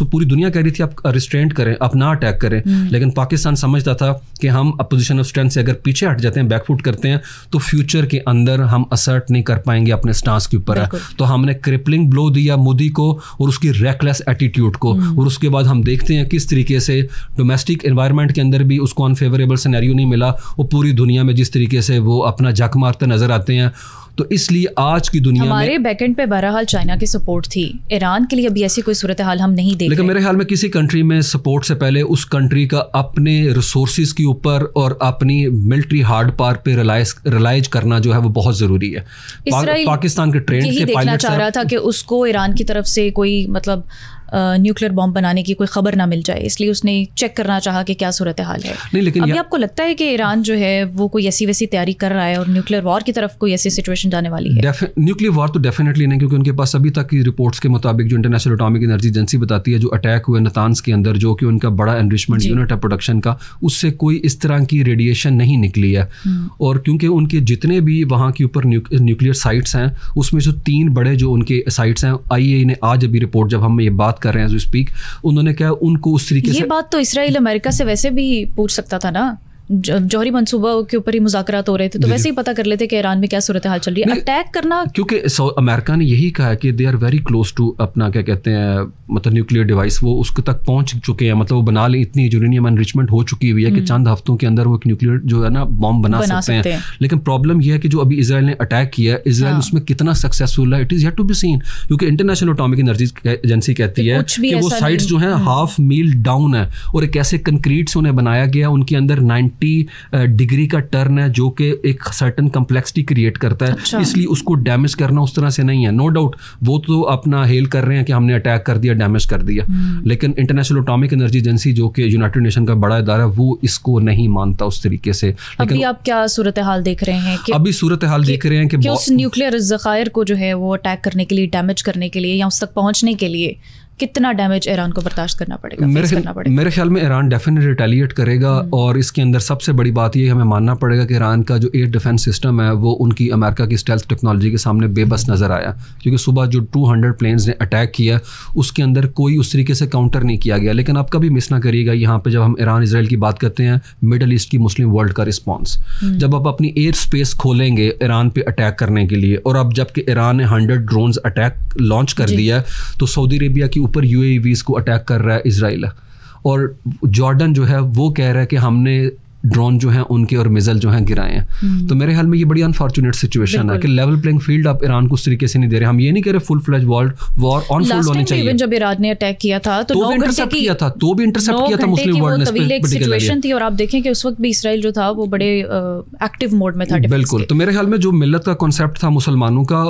पूरी दुनिया कह रही थी आप रिस्ट्रेंट करें, आप ना अटैक करें, लेकिन पाकिस्तान समझता था कि हम पोजीशन ऑफ स्ट्रेंथ से अगर पीछे हट जाते हैं, बैकफुट करते हैं, तो फ्यूचर के अंदर हम असर्ट नहीं कर पाएंगे अपने स्टांस के ऊपर है। तो हमने क्रिपलिंग ब्लो दिया मोदी को और उसकी रेकलेस एटीट्यूड को, और उसके बाद हम देखते हैं किस तरीके से डोमेस्टिक एनवायरनमेंट के अंदर भी उसको अनफेवरेबल सिनेरियो नहीं मिला, और पूरी दुनिया में जिस तरीके से वो अपना जक मारते नजर आते हैं। तो इसलिए आज की दुनिया हमारे बैकएंड पे बहरहाल चाइना की सपोर्ट थी, ईरान के लिए अभी ऐसी कोई सूरत हाल हम नहीं देख, लेकिन मेरे ख्याल में किसी कंट्री में सपोर्ट से पहले उस कंट्री का अपने रिसोर्सेज के ऊपर और अपनी मिलिट्री हार्ड पावर पे रिलाइज करना जो है वो बहुत ज़रूरी है। पाकिस्तान के ट्रेन यही देखना चाह रहा था कि उसको ईरान की तरफ से कोई मतलब न्यूक्लियर बॉम्ब बनाने की कोई खबर ना मिल जाए, इसलिए उसने चेक करना चाहा कि क्या सूरत हाल है। नहीं, लेकिन अभी आपको लगता है कि ईरान जो है वो कोई ऐसी वैसी तैयारी कर रहा है और न्यूक्लियर वॉर की तरफ कोई ऐसी सिचुएशन जाने वाली है? न्यूक्लियर वॉर तो डेफिनेटली नहीं, क्योंकि उनके पास अभी तक की रिपोर्ट्स के मुताबिक जो इंटरनेशनल एटॉमिक एनर्जी एजेंसी बताती है, जो अटैक हुए नातान्स के अंदर, जो कि उनका बड़ा एनरिचमेंट यूनिट है प्रोडक्शन का, उससे कोई इस तरह की रेडिएशन नहीं निकली है। और क्योंकि उनके जितने भी वहाँ के ऊपर न्यूक्लियर साइट्स हैं, उसमें जो 3 बड़े जो उनके साइट्स हैं, IAEA ने आज अभी रिपोर्ट, जब हम ये बात कर रहे हैं स्पीक, उन्होंने क्या उनको उस तरीके से, ये बात तो इसराइल अमेरिका से वैसे भी पूछ सकता था ना, जौहरी मंसूबा के ऊपर ही मुज़ाकरात हो रहे थे, तो वैसे ही पता कर लेते कि ईरान में क्या सूरत हाल चल रही है। अटैक करना, क्योंकि अमेरिका ने यही कहा कि they are very close to अपना क्या कहते हैं मतलब न्यूक्लियर डिवाइस, वो उसके तक पहुंच चुके हैं, मतलब वो बना लें, इतनी यूरेनियम एनरिचमेंट हो चुकी हुई है कि चंद हफ्तों के अंदर वो एक न्यूक्लियर जो है ना बॉम्ब बना सकते हैं। लेकिन प्रॉब्लम यह है कि जो अभी इसराइल ने अटैक किया, इसराइल उसमें कितना सक्सेसफुल है, it is yet to be seen, क्योंकि इंटरनेशनल एटॉमिक एनर्जी एजेंसी कहती है कि वो साइट्स जो हैं हाफ मील डाउन है, और एक ऐसे कंक्रीट से उन्हें बनाया गया, उनके अंदर 90 डिग्री का टर्न है, जो कि एक सर्टन कम्प्लेक्सिटी क्रिएट करता है। इसलिए उसको डैमेज करना उस तरह से नहीं है। नो डाउट वो तो अपना हेल कर रहे हैं कि हमने अटैक कर दिया, डैमेज कर दिया, लेकिन इंटरनेशनल एटॉमिक एनर्जी एजेंसी जो कि यूनाइटेड नेशन का बड़ा इदारा है, वो इसको नहीं मानता उस तरीके से। अभी आप क्या सूरत हाल देख रहे हैं? अभी सूरत हाल देख रहे हैं कि उस न्यूक्लियर ज़खायर को जो है वो अटैक करने के लिए, डैमेज करने के लिए, या उस तक पहुंचने के लिए कितना डैमेज ईरान को बर्दाश्त करना पड़ेगा, मेरे ख्याल में ईरान डेफिनेटली रिटेलिएट करेगा। और इसके अंदर सबसे बड़ी बात ये हमें मानना पड़ेगा कि ईरान का जो एयर डिफेंस सिस्टम है वो उनकी अमेरिका की स्टेल्थ टेक्नोलॉजी के सामने बेबस नज़र आया, क्योंकि सुबह जो 200 प्लेन्स ने अटैक किया उसके अंदर कोई उस तरीके से काउंटर नहीं किया गया। लेकिन आप कभी मिस ना करिएगा, यहाँ पर जब हम ईरान इसराइल की बात करते हैं, मिडल ईस्ट की मुस्लिम वर्ल्ड का रिस्पॉन्स, जब आप अपनी एयर स्पेस खोलेंगे ईरान पर अटैक करने के लिए, और अब जबकि ईरान ने 100 ड्रोन्स अटैक लॉन्च कर दिया, तो सऊदी अरेबिया के ऊपर UAVs को अटैक कर रहा है इसराइल, और जॉर्डन जो है वो कह रहा है कि हमने ड्रोन जो हैं उनके और मिसाइल जो हैं गिराए हैं। तो मेरे ख्याल में ये बड़ी अनफॉर्चुनेट सिचुएशन है कि लेवल प्लेइंग फील्ड आप ईरान को उस तरीके से नहीं दे रहे। हम ये नहीं कह रहे फुल फ्लेज वॉर ऑन होनी चाहिए। जब ईरान ने अटैक किया था तो भी इंटरसेप्ट किया था मुस्लिम वर्ल्ड ने, सिचुएशन थी, और आप देखें कि उस वक्त भी इसराइल जो था वो बड़े एक्टिव मोड में था। बिल्कुल। तो मेरे ख्याल में जो मिल्लत का कॉन्सेप्ट था मुसलमानों का,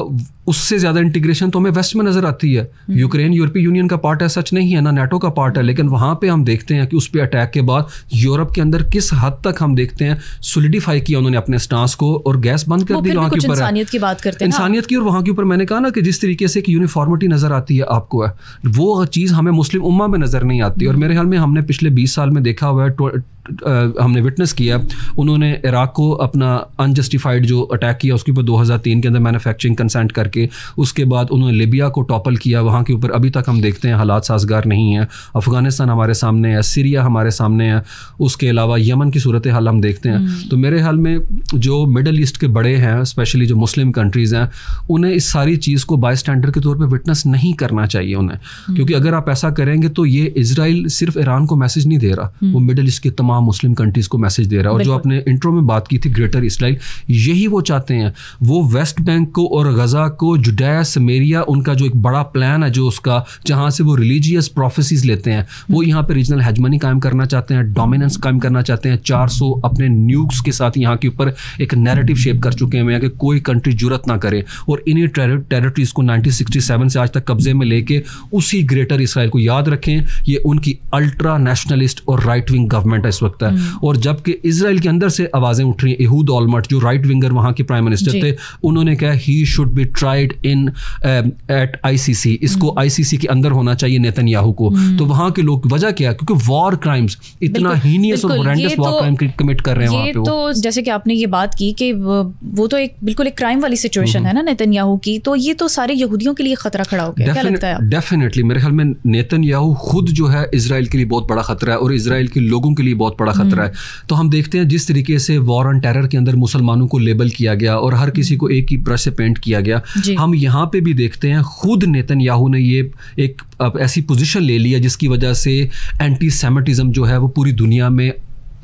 उससे ज्यादा इंटीग्रेशन तो हमें वेस्ट में नजर आती है। यूक्रेन यूरोपीय यूनियन का पार्ट है, सच नहीं है ना, NATO का पार्ट है, लेकिन वहां पे हम देखते हैं कि उस पर अटैक के बाद यूरोप के अंदर किस हद तक हम देखते हैं सोलिडिफाई किया उन्होंने अपने स्टांस को, और गैस बंद कर दी वहां के ऊपर। इंसानियत की बात करते हैं, इंसानियत की, और वहां के ऊपर मैंने कहा ना कि जिस तरीके से एक यूनिफॉर्मिटी नजर आती है आपको है, वो चीज हमें मुस्लिम उम्मा में नजर नहीं आती। और मेरे ख्याल में हमने पिछले 20 साल में देखा हुआ है, हमने विटनेस किया, उन्होंने इराक को अपना अनजस्टिफाइड जो अटैक किया उसके ऊपर 2003 के अंदर मैन्युफैक्चरिंग कंसेंट करके, उसके बाद उन्होंने लिबिया को टॉपल किया, वहाँ के ऊपर अभी तक हम देखते हैं हालात साजगार नहीं है। अफगानिस्तान हमारे सामने है, सीरिया हमारे सामने है, उसके अलावा यमन की सूरत हाल हम देखते हैं। तो मेरे ख्याल में जो मिडल ईस्ट के बड़े हैं, स्पेशली जो मुस्लिम कंट्रीज़ हैं, उन्हें इस सारी चीज़ को बाय स्टैंडर्ड के तौर पर विटनेस नहीं करना चाहिए उन्हें, क्योंकि अगर आप ऐसा करेंगे तो ये इजराइल सिर्फ ईरान को मैसेज नहीं दे रहा, वो मिडल ईस्ट के तमाम मुस्लिम कंट्रीज को मैसेज दे रहा है। और जो आपने इंट्रो में बात की थी ग्रेटर इसराइल, यही वो चाहते हैं। वो वेस्ट बैंक को और गजा को, जुडाया समेरिया, उनका जो एक बड़ा प्लान है जो उसका, जहां से वो रिलीजियस प्रोफेसीज लेते हैं, वो यहाँ पे रीजनल हेजमनी कायम करना चाहते हैं, डोमिनेंस कायम करना चाहते हैं। 400 अपने न्यूक्स के साथ यहाँ के ऊपर एक नैरेटिव शेप कर चुके हैं कि कोई कंट्री जुरत ना करे, और इन्हीं टेरिटरीज को 1967 से आज तक कब्जे में लेके उसी ग्रेटर इसराइल को, याद रखें ये उनकी अल्ट्रा नेशनलिस्ट और राइट विंग गवर्नमेंट है इस वक्त है। और जबकि इजराइल के अंदर से आवाज़ें उठ रही हैं, एहूद ऑलमर्ट जो राइट विंगर वहाँ के प्राइम मिनिस्टर थे, उन्होंने कहा he should be tried in at ICC, इसको ICC के अंदर होना चाहिए नेतन्याहू को। तो वहाँ के लोग, वजह क्या है? क्योंकि वॉर क्राइम्स इतना हीनियस और हॉरेंडस वॉर क्राइम कमिट कर रहे हैं वहाँ पे। तो जैसे कि आपने ये बात की कि वो तो एक बिल्कुल एक क्राइम वाली सिचुएशन है ना नेतन्याहू की, तो ये तो सारे यहूदियों के लिए खतरा खड़ा हो गया। क्या लगता है? डेफिनेटली मेरे ख्याल में नेतन्याहू खुद जो है इजराइल के लिए बहुत बड़ा खतरा है और इजराइल के लोगों के लिए बहुत बड़ा खतरा है। तो हम देखते हैं जिस तरीके से वॉर ऑन टेरर के अंदर मुसलमानों को लेबल किया गया और हर किसी को एक ही ब्रश से पेंट किया गया, हम यहाँ पे भी देखते हैं खुद नेतन्याहू ने ये एक ऐसी पोजीशन ले लिया जिसकी वजह से एंटी सेमिटिज्म जो है वो पूरी दुनिया में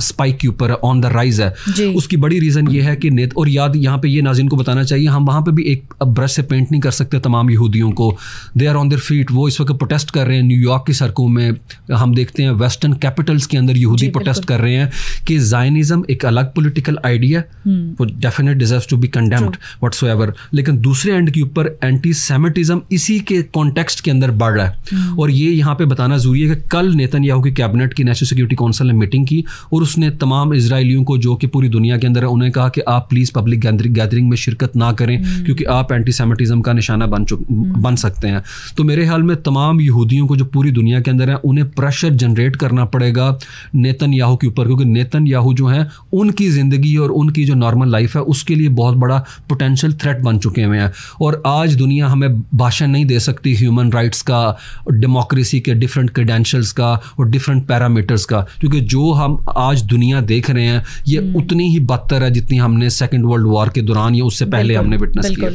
स्पाइक के ऊपर ऑन द राइज है। उसकी बड़ी रीज़न ये है कि और याद यहाँ पे ये नाज़रीन को बताना चाहिए, हम वहाँ पे भी एक ब्रश से पेंट नहीं कर सकते तमाम यहूदियों को। They are on their feet, वो इस वक्त प्रोटेस्ट कर रहे हैं न्यूयॉर्क की सड़कों में। हम देखते हैं वेस्टर्न कैपिटल्स के अंदर यहूदी प्रोटेस्ट कर रहे हैं कि ज़ायनिज़्म एक अलग पॉलिटिकल आइडिया, वो definite deserves to be condemned whatsoever, लेकिन दूसरे एंड के ऊपर एंटी सेमिटिज्म इसी के कॉन्टेक्स्ट के अंदर बढ़ रहा है। और ये यहाँ पे बताना ज़रूरी है कि कल नेतन्याहू की कैबिनेट की नेशनल सिक्योरिटी काउंसिल ने मीटिंग की और उसने तमाम इजराइलियों को जो कि पूरी दुनिया के अंदर है उन्हें कहा कि आप प्लीज़ पब्लिक गैदरिंग में शिरकत ना करें क्योंकि आप एंटी सेमिटिज्म का निशाना बन सकते हैं। तो मेरे ख्याल में तमाम यहूदियों को जो पूरी दुनिया के अंदर है उन्हें प्रेशर जनरेट करना पड़ेगा नेतन्याहू के ऊपर, क्योंकि नेतन्याहू जो है उनकी ज़िंदगी और उनकी जो नॉर्मल लाइफ है उसके लिए बहुत बड़ा पोटेंशियल थ्रेट बन चुके हुए हैं। और आज दुनिया हमें भाषण नहीं दे सकती ह्यूमन राइट्स का, डेमोक्रेसी के डिफरेंट क्रेडेंशियल्स का और डिफरेंट पैरामीटर्स का, क्योंकि जो हम आज दुनिया देख रहे हैं ये उतनी ही बदतर है जितनी हमने सेकेंड वर्ल्ड वॉर के दौरान या उससे पहले हमने विटनेस किया।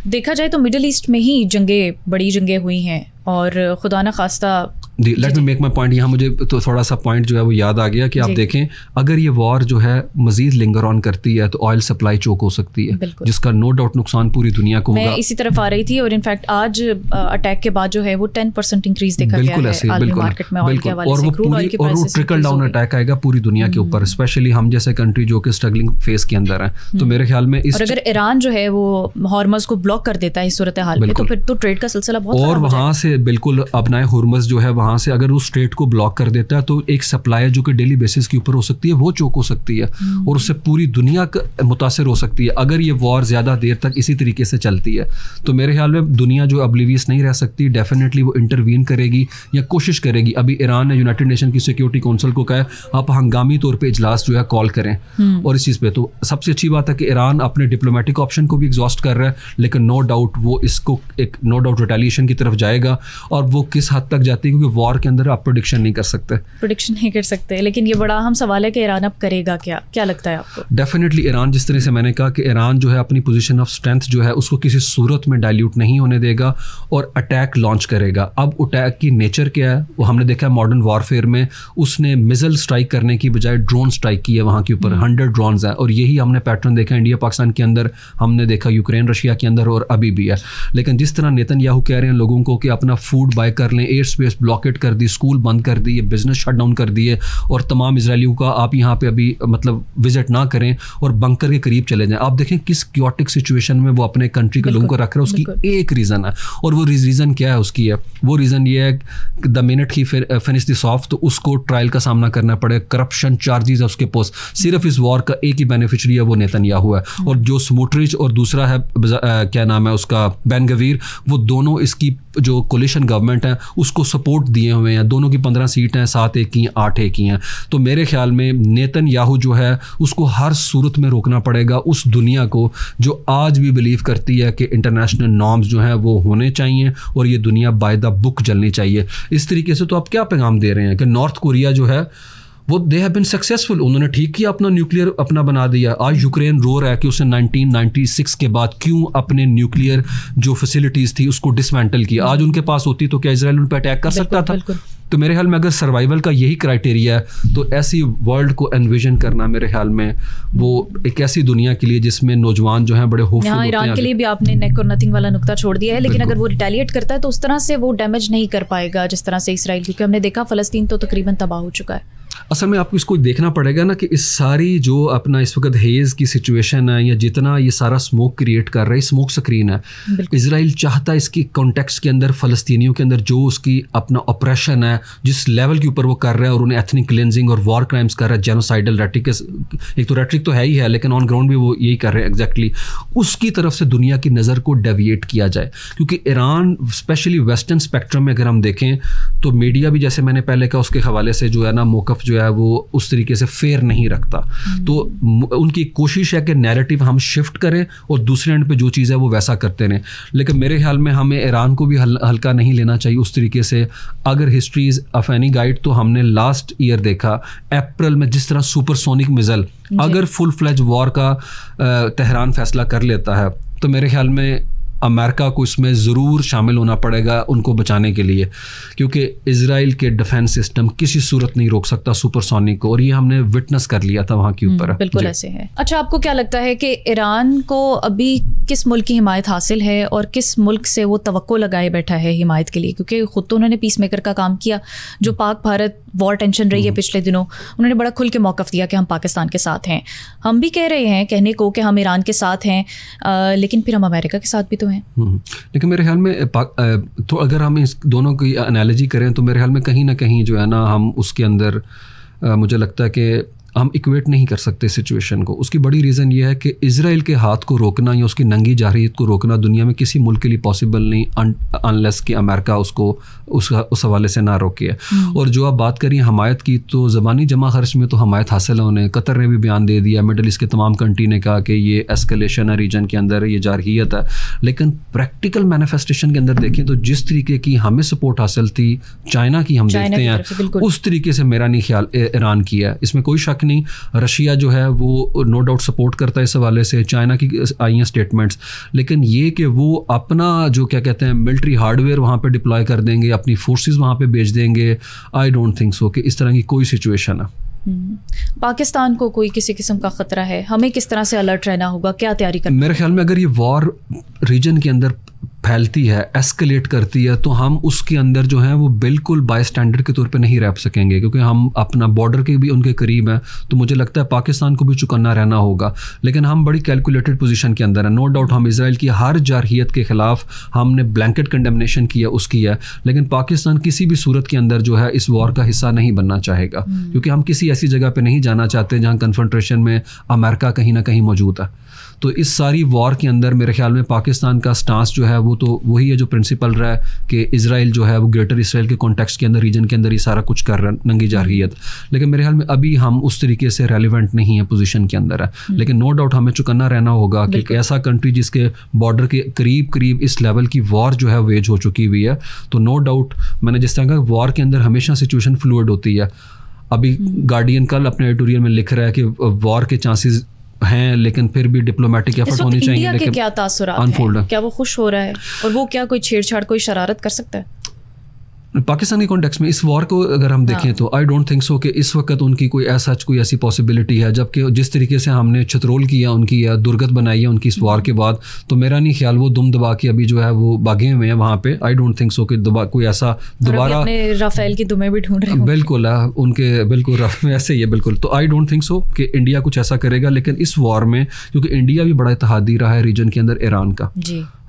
देखा जाए तो मिडिल ईस्ट में ही बड़ी जंगें हुई हैं और खुदा न खास्ता let me make my point. यहाँ मुझे तो थोड़ा सा पॉइंट जो है वो याद आ गया कि आप देखें अगर ये वॉर जो है मजीद लिंगर ऑन करती है तो ऑयल सप्लाई चोक हो सकती है, जिसका नो डाउट नुकसान पूरी दुनिया को होगा। मैं इसी तरफ आ रही थी और इनफैक्ट आज अटैक के बाद जो है वो 10% इंक्रीज देखा गया है आलमी मार्केट में ऑयल के हवाले से, क्रूड ऑयल के प्राइसेस। और वो ट्रिकल डाउन अटैक आएगा पूरी दुनिया के ऊपर, स्पेशली हम जैसे कंट्री जो कि स्ट्रगलिंग फेस के अंदर है। तो मेरे ख्याल में और अगर ईरान जो है वो हॉर्मज को ब्लॉक कर देता है इस सूरत हाल में तो फिर तो ट्रेड का सिलसिला बहुत, और वहाँ से बिल्कुल अपनाए हॉर्मज जो है वहाँ से अगर उस ट्रेड को ब्लॉक कर देता है तो एक सप्लाई जो कि डेली बेसिस के ऊपर हो सकती है वो चोक हो सकती है और उससे पूरी दुनिया मुतासर हो सकती है अगर ये वॉर ज़्यादा देर तक इसी तरीके से चलती है। तो मेरे ख्याल में दुनिया जो ऑब्लिवियस नहीं रह सकती, डेफिनेटली वो इंटरवीन करेगी या कोशिश करेगी। अभी ईरान ने यूनाइटेड नेशन की सिक्योरिटी काउंसिल को कहा आप हंगामी तौर पर इजलास जो है कॉल करें और इस चीज़ पर। तो सबसे अच्छी बात है कि ईरान अपने डिप्लोमेटिक ऑप्शन को भी एग्जॉस्ट कर रहा है, लेकिन नो डाउट वो इसको एक नो डाउट रिटेलिएशन की तरफ जाएगा और वो किस हद तक जाती है क्योंकि वॉर के अंदर आप प्रेडिक्शन नहीं कर सकते। लेकिन ये बड़ा अहम सवाल है कि ईरान अब करेगा क्या लगता है आपको? डेफिनेटली ईरान, जिस तरह से मैंने कहा कि ईरान जो है अपनी पोजीशन ऑफ स्ट्रेंथ जो है उसको किसी सूरत में डाइल्यूट नहीं होने देगा और अटैक लॉन्च करेगा। अब अटैक की नेचर क्या है वो हमने देखा है मॉडर्न वॉरफेयर में, उसने मिसाइल स्ट्राइक करने की बजाय ड्रोन स्ट्राइक की है वहाँ के ऊपर। 100 ड्रोन्स हैं और यही हमने पैटर्न देखा इंडिया पाकिस्तान के अंदर, हमने देखा यूक्रेन रशिया के अंदर और अभी भी है। लेकिन जिस तरह नेतन्याहू कह रहे हैं लोगों को कि अपना फूड बाय कर लें, एयर स्पेस ब्लॉकेट कर दी, स्कूल बंद कर दिए, बिजनेस शट डाउन कर दिए और तमाम इजरायलियों का आप यहाँ पे अभी मतलब विजिट ना करें और बंकर के करीब चले जाएं। आप देखें किस क्योटिक सिचुएशन में वो अपने कंट्री के लोगों को रख रहे हैं। उसकी एक रीज़न है और वो रीज़न क्या है उसकी है, वो रीज़न ये है the minute he finish this of तो उसको ट्रायल का सामना करना पड़े, करप्शन चार्जेस है उसके पोस्ट। सिर्फ इस वॉर का एक ही बेनिफिशरी है वो नेतन्याहू है और जो स्मोट्रिच और दूसरा है क्या नाम है उसका बेन गवीर, वो दोनों इसकी जो कोलिशन गवर्नमेंट है उसको सपोर्ट दिए हुए हैं। दोनों की 15 सीट हैं, 7 एक की 8 एक की हैं। तो मेरे ख्याल में नेतन्याहू जो है उसको हर सूरत में रोकना पड़ेगा उस दुनिया को जो आज भी बिलीव करती है कि इंटरनेशनल नॉर्म्स जो हैं वो होने चाहिए और ये दुनिया बाय द बुक चलनी चाहिए। इस तरीके से तो आप क्या पैगाम दे रहे हैं कि नॉर्थ कोरिया जो है वो दे हैव बीन सक्सेसफुल, उन्होंने ठीक किया, अपना न्यूक्लियर अपना बना दिया। आज यूक्रेन रो रहा है कि उसने 1996 के बाद क्यों अपने न्यूक्लियर जो फैसिलिटीज़ थी उसको डिसमेंटल किया। आज उनके पास होती तो क्या इजराइल उन पर अटैक कर सकता था? तो मेरे ख्याल में अगर सर्वाइवल का यही क्राइटेरिया है तो ऐसी वर्ल्ड को एनविजन करना मेरे ख्याल में वो एक ऐसी दुनिया के लिए जिसमें नौजवान जो हैं बड़े होपफुल होते हैं। ईरान के लिए भी आपने नेक और नथिंग वाला नुक्ता छोड़ दिया है, लेकिन अगर वो रिटेलिएट करता है तो उस तरह से वो डैमेज नहीं कर पाएगा जिस तरह से इसराइल, क्योंकि हमने देखा फ़लस्तीन तो तकरीबन तबाह हो चुका है। असल में आपको इसको देखना पड़ेगा ना कि इस सारी जो अपना इस वक्त हेज़ की सिचुएशन है या जितना ये सारा स्मोक क्रिएट कर रहा है, स्मोक स्क्रीन है। इजराइल चाहता है इसकी कॉन्टेक्स्ट के अंदर फ़लस्तीनियों के अंदर जो उसकी अपना ऑपरेशन है, जिस लेवल के ऊपर वो कर रहा है और उन्हें एथनिक क्लिनजिंग और वॉर क्राइम्स कर रहा है, जेनोसाइडल रेट्रिक, एक तो रेट्रिक तो है ही है लेकिन ऑन ग्राउंड भी वो यही कर रहे हैं एग्जैक्टली, उसकी तरफ से दुनिया की नज़र को डेविएट किया जाए। क्योंकि ईरान स्पेशली वेस्टर्न स्पेक्ट्रम में अगर हम देखें तो मीडिया भी, जैसे मैंने पहले कहा, उसके हवाले से जो है ना मौक़िफ़ जो है वो उस तरीके से फेयर नहीं रखता। तो उनकी कोशिश है कि नैरेटिव हम शिफ्ट करें और दूसरे एंड पे जो चीज़ है वो वैसा करते रहें। लेकिन मेरे ख्याल में हमें ईरान को भी हल्का नहीं लेना चाहिए उस तरीके से। अगर हिस्ट्रीज ऑफ एनी गाइड तो हमने लास्ट ईयर देखा अप्रैल में जिस तरह सुपरसोनिक मिसाइल, अगर फुल फ्लेज वॉर का तेहरान फैसला कर लेता है तो मेरे ख्याल में अमेरिका को इसमें ज़रूर शामिल होना पड़ेगा उनको बचाने के लिए, क्योंकि इजराइल के डिफेंस सिस्टम किसी सूरत नहीं रोक सकता सुपरसोनिक को, और ये हमने विटनेस कर लिया था वहाँ के ऊपर। बिल्कुल ऐसे है। अच्छा, आपको क्या लगता है कि ईरान को अभी किस मुल्क की हिमायत हासिल है और किस मुल्क से वो तवक्को लगाए बैठा है हिमायत के लिए? क्योंकि ख़ुद तो उन्होंने पीस मेकर का काम किया, जो पाक भारत वॉर टेंशन रही है पिछले दिनों, उन्होंने बड़ा खुल के मौक़िफ़ दिया कि हम पाकिस्तान के साथ हैं। हम भी कह रहे हैं कहने को कि हम ईरान के साथ हैं, लेकिन फिर हम अमेरिका के साथ भी तो हैं। लेकिन मेरे ख्याल में तो अगर हम इस दोनों की एनालॉजी करें तो मेरे ख्याल में कहीं ना कहीं जो है ना हम उसके अंदर मुझे लगता है कि हम इक्वेट नहीं कर सकते सिचुएशन को। उसकी बड़ी रीज़न ये है कि इजराइल के हाथ को रोकना या उसकी नंगी जारहियत को रोकना दुनिया में किसी मुल्क के लिए पॉसिबल नहीं, अनलेस कि अमेरिका उसको उस हवाले से ना रोके। और जो आप बात करिए हमायत की, तो ज़बानी जमा खर्च में तो हमायत हासिल है उन्हें। कतर ने भी बयान दे दिया, मिडल ईस्ट के तमाम कंट्री ने कहा कि ये एस्केलेशन है रीजन के अंदर, ये जारहियत है। लेकिन प्रैक्टिकल मैनिफेस्टेशन के अंदर देखें तो जिस तरीके की हमें सपोर्ट हासिल थी चाइना की, हम देखते हैं उस तरीके से मेरा नहीं ख्याल ईरान की है, इसमें कोई शक नहीं। रशिया जो है वो नो डाउट सपोर्ट करता है इस हवाले से, चाइना की आई हैं स्टेटमेंट्स, लेकिन ये कि वो अपना जो क्या कहते हैं मिलिट्री हार्डवेयर वहाँ पे डिप्लॉय कर देंगे, अपनी फोर्सेस वहाँ पे भेज देंगे, आई डोंट थिंक सो कि इस तरह की कोई सिचुएशन है। पाकिस्तान को कोई किसी किस्म का ख़तरा है, हमें किस तरह से अलर्ट रहना होगा, क्या तैयारी करनी? मेरे ख्याल में अगर ये वॉर रीजन के अंदर फैलती है, एस्केलेट करती है, तो हम उसके अंदर जो है वो बिल्कुल बाय स्टैंडर्ड के तौर पे नहीं रह सकेंगे, क्योंकि हम अपना बॉर्डर के भी उनके करीब हैं। तो मुझे लगता है पाकिस्तान को भी चौकन्ना रहना होगा, लेकिन हम बड़ी कैलकुलेटेड पोजीशन के अंदर है। नो डाउट हम इजराइल की हर जारहियत के ख़िलाफ़ हमने ब्लैंकेट कंडेमनेशन किया उसकी है, लेकिन पाकिस्तान किसी भी सूरत के अंदर जो है इस वॉर का हिस्सा नहीं बनना चाहेगा, क्योंकि हम किसी ऐसी जगह पर नहीं जाना चाहते जहाँ कन्फ्रंटेशन में अमेरिका कहीं ना कहीं मौजूद है। तो इस सारी वॉर के अंदर मेरे ख्याल में पाकिस्तान का स्टांस जो है वो तो वही है जो प्रिंसिपल रहा है कि इजराइल जो है वो ग्रेटर इसराइल के कॉन्टेक्स्ट के अंदर रीजन के अंदर ये सारा कुछ कर रहा है, नंगी जारहियत। लेकिन मेरे ख्याल में अभी हम उस तरीके से रेलिवेंट नहीं है, पोजीशन के अंदर है। लेकिन नो डाउट हमें चौकन्ना रहना होगा कि ऐसा कंट्री जिसके बॉर्डर के करीब करीब इस लेवल की वॉर जो है वेज हो चुकी हुई है, तो नो डाउट मैंने जिस तरह का वॉर के अंदर हमेशा सिचुएशन फ्लूइड होती है। अभी गार्डियन कल अपने एडिटोरियल में लिख रहा है कि वॉर के चांसेस हैं, लेकिन फिर भी डिप्लोमेटिक एफर्ट होनी चाहिए। इंडिया के क्या तासुरात हैं? क्या वो खुश हो रहा है और वो क्या कोई छेड़छाड़, कोई शरारत कर सकता है? पाकिस्तानी कॉन्टेक्स्ट में इस वॉर को अगर हम देखें तो आई डोंट थिंक सो कि इस वक्त उनकी कोई ऐसी पॉसिबिलिटी है, जबकि जिस तरीके से हमने छतरोल किया उनकी या दुर्गत बनाई है उनकी इस वॉर के बाद, तो मेरा नहीं ख्याल वो दुम दबा के अभी जो है वो भागे हुए हैं वहाँ पे। आई डोंट थिंक सो कि कोई ऐसा दोबारा राफेल की दुमें भी ढूंढ रहे हैं। बिल्कुल उनके बिल्कुल ऐसे ही है बिल्कुल। तो आई डोंट थिंक सो कि इंडिया कुछ ऐसा करेगा, लेकिन इस वॉर में क्योंकि इंडिया भी बड़ा इत्तेहादी रहा है रीजन के अंदर ईरान का,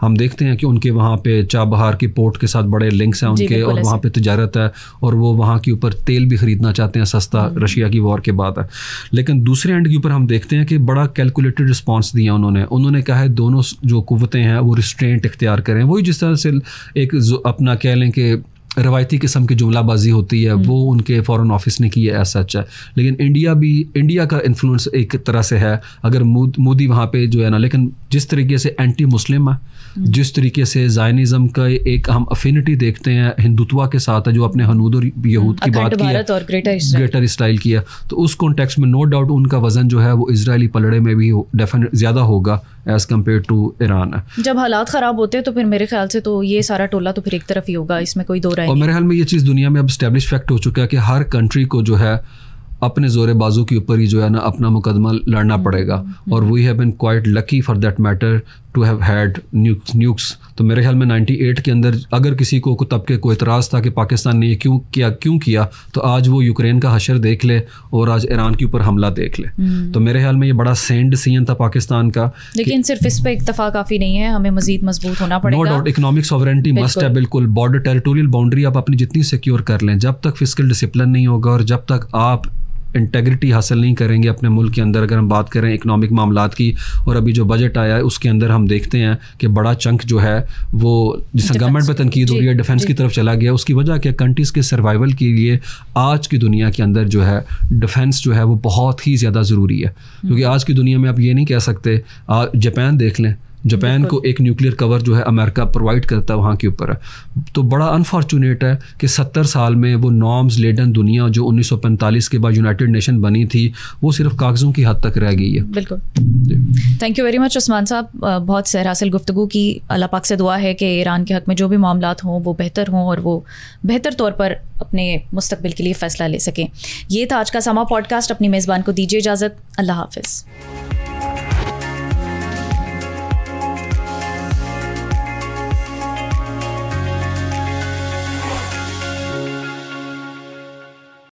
हम देखते हैं कि उनके वहाँ पे चाबहार की पोर्ट के साथ बड़े लिंक्स हैं उनके, और वहाँ पे तिजारत है और वो वहाँ के ऊपर तेल भी ख़रीदना चाहते हैं सस्ता, रशिया की वॉर के बाद है। लेकिन दूसरे एंड के ऊपर हम देखते हैं कि बड़ा कैलकुलेटेड रिस्पांस दिया उन्होंने कहा है दोनों जो कुव्वतें हैं वो रिस्ट्रेंट इख्तियार करें। वही जिस तरह से एक अपना कह लें कि रवायती किस्म की जुमलाबाजी होती है वो उनके फॉरेन ऑफिस ने की है, ऐसा अच्छा। लेकिन इंडिया का इन्फ्लुएंस एक तरह से है, अगर मोदी वहाँ पे जो है ना, लेकिन जिस तरीके से एंटी मुस्लिम है, जिस तरीके से ज़ायनिज़म का एक हम अफिनिटी देखते हैं हिंदुत्वा के साथ है, जो अपने हनूद और यहूद की बात की है और ग्रेटर इसराइल की है, तो उस कॉन्टेक्स्ट में नो डाउट उनका वजन जो है वो इजरायली पलड़े में भी डेफिनेट ज़्यादा होगा एज़ कम्पेयर टू ईरान है। जब हालात ख़राब होते हैं तो फिर मेरे ख्याल से तो ये सारा टोला तो फिर एक तरफ ही होगा, इसमें कोई दो राय नहीं। और मेरे ख्याल में ये चीज़ दुनिया में अब एस्टेब्लिश फैक्ट हो चुका है कि हर कंट्री को जो है अपने जोरे बाजू के ऊपर ही जो है ना अपना मुकदमा लड़ना पड़ेगा, और we have been quite lucky for that matter to have had nukes तो मेरे ख्याल में 98 के अंदर अगर किसी को तबके को इतराज़ था कि पाकिस्तान ने ये क्यों किया, तो आज वो यूक्रेन का हशर देख ले और आज ईरान के ऊपर हमला देख ले। तो मेरे ख्याल में ये बड़ा सेंड डिसीजन था पाकिस्तान का। लेकिन सिर्फ इस पे इत्तेफा काफ़ी नहीं है, हमें मजीद मजबूत होना पड़ेगा। No doubt economic sovereignty must है, बिल्कुल। बॉर्डर टेरिटोरियल बाउंड्री आप अपनी जितनी सिक्योर कर लें, जब तक फिस्कल डिसिप्लिन नहीं होगा और जब तक आप इंटेग्रिटी हासिल नहीं करेंगे अपने मुल्क के अंदर, अगर हम बात करें इकोनॉमिक मामलात की, और अभी जो बजट आया है उसके अंदर हम देखते हैं कि बड़ा चंक जो है वो जिसमें गवर्नमेंट पे तनकीद हो रही है डिफेंस की तरफ चला गया। उसकी वजह क्या, कंट्रीज़ के सर्वाइवल के लिए आज की दुनिया के अंदर जो है डिफेंस जो है वो बहुत ही ज़्यादा ज़रूरी है। क्योंकि आज की दुनिया में आप ये नहीं कह सकते, जापान देख लें, जापान को एक न्यूक्लियर कवर जो है अमेरिका प्रोवाइड करता है वहाँ के ऊपर है। तो बड़ा अनफॉर्चुनेट है कि 70 साल में वो नॉर्म्स लेडन दुनिया जो 1945 के बाद यूनाइटेड नेशन बनी थी वो सिर्फ कागज़ों की हद तक रह गई है। बिल्कुल। Thank you very much Usman साहब, बहुत सैर हासिल गुफ्तगू की। अल्लाह पाक से दुआ है कि ईरान के हक़ में जो भी मामलात हों वो बेहतर हों और वो बेहतर तौर पर अपने मुस्तकबिल के लिए फ़ैसला ले सकें। ये था आज का समा पॉडकास्ट। अपनी मेज़बान को दीजिए इजाज़त। अल्लाह हाफ़िज़।